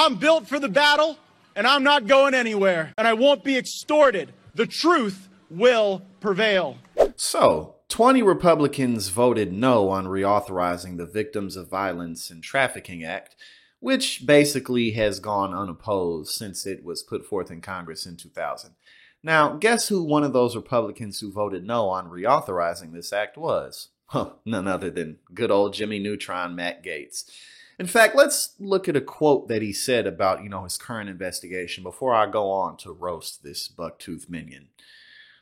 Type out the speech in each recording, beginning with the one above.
I'm built for the battle, and I'm not going anywhere, and I won't be extorted. The truth will prevail. So, 20 Republicans voted no on reauthorizing the Victims of Violence and Trafficking Act, which basically has gone unopposed since it was put forth in Congress in 2000. Now, guess who one of those Republicans who voted no on reauthorizing this act was? None other than good old Jimmy Neutron, Matt Gaetz. In fact, let's look at a quote that he said about, his current investigation before I go on to roast this bucktooth minion.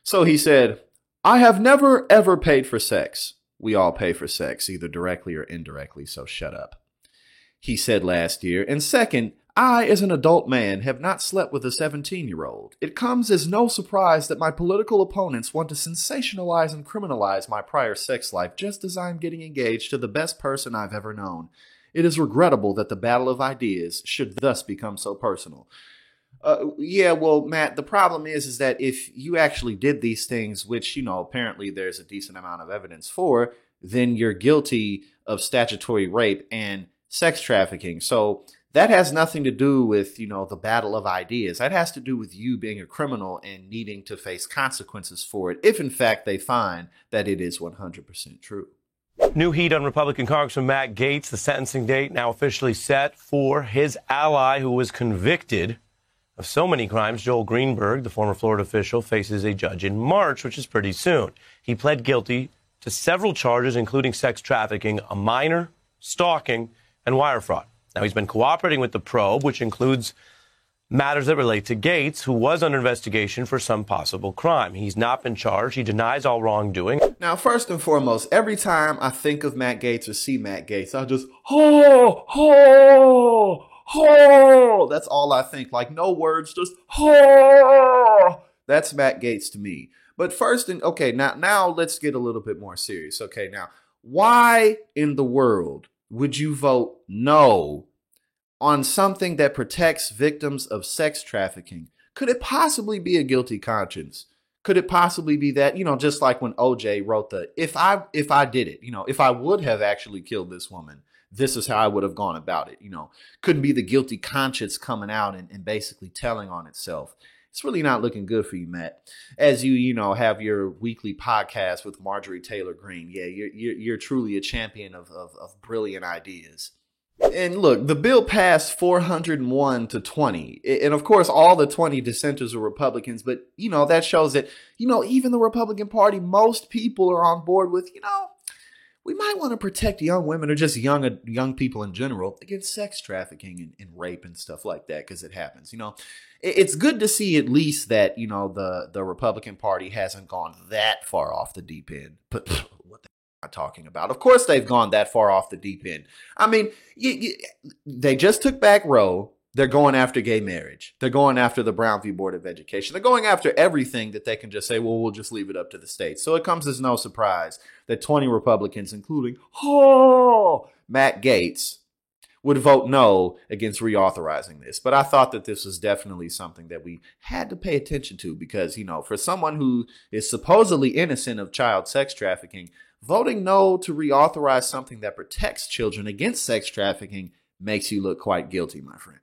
So he said, "I have never, ever paid for sex. We all pay for sex, either directly or indirectly, so shut up," he said last year. And second, "I, as an adult man, have not slept with a 17-year-old. It comes as no surprise that my political opponents want to sensationalize and criminalize my prior sex life just as I'm getting engaged to the best person I've ever known. It is regrettable that the battle of ideas should thus become so personal." Yeah, well, Matt, the problem is that if you actually did these things, which, apparently there's a decent amount of evidence for, then you're guilty of statutory rape and sex trafficking. So that has nothing to do with, the battle of ideas. That has to do with you being a criminal and needing to face consequences for it, if in fact they find that it is 100% true. New heat on Republican Congressman Matt Gaetz. The sentencing date now officially set for his ally who was convicted of so many crimes. Joel Greenberg, the former Florida official, faces a judge in March, which is pretty soon. He pled guilty to several charges, including sex trafficking, a minor, stalking, and wire fraud. Now, he's been cooperating with the probe, which includes matters that relate to Gaetz, who was under investigation for some possible crime. He's not been charged. He denies all wrongdoing. Now, first and foremost, every time I think of Matt Gaetz or see Matt Gaetz, I'll just, oh, that's all I think. Like, no words, just, oh, that's Matt Gaetz to me. But first, now let's get a little bit more serious. Okay, now, why in the world would you vote no on something that protects victims of sex trafficking? Could it possibly be a guilty conscience? Could it possibly be that, just like when OJ wrote if I did it, if I would have actually killed this woman, this is how I would have gone about it, couldn't be the guilty conscience coming out and basically telling on itself. It's really not looking good for you, Matt. As you have your weekly podcast with Marjorie Taylor Greene. Yeah, you're truly a champion of brilliant ideas. And look, the bill passed 401 to 20. And of course, all the 20 dissenters are Republicans. But, that shows that, even the Republican Party, most people are on board with, we might want to protect young women or just young people in general against sex trafficking and rape and stuff like that, because it happens. It's good to see at least that, the Republican Party hasn't gone that far off the deep end. But what the am I talking about? Of course they've gone that far off the deep end. I mean, they just took back Roe. They're going after gay marriage. They're going after the Brown v. Board of Education. They're going after everything that they can just say, well, we'll just leave it up to the states. So it comes as no surprise that 20 Republicans, including Matt Gaetz, would vote no against reauthorizing this. But I thought that this was definitely something that we had to pay attention to because, for someone who is supposedly innocent of child sex trafficking, voting no to reauthorize something that protects children against sex trafficking makes you look quite guilty, my friend.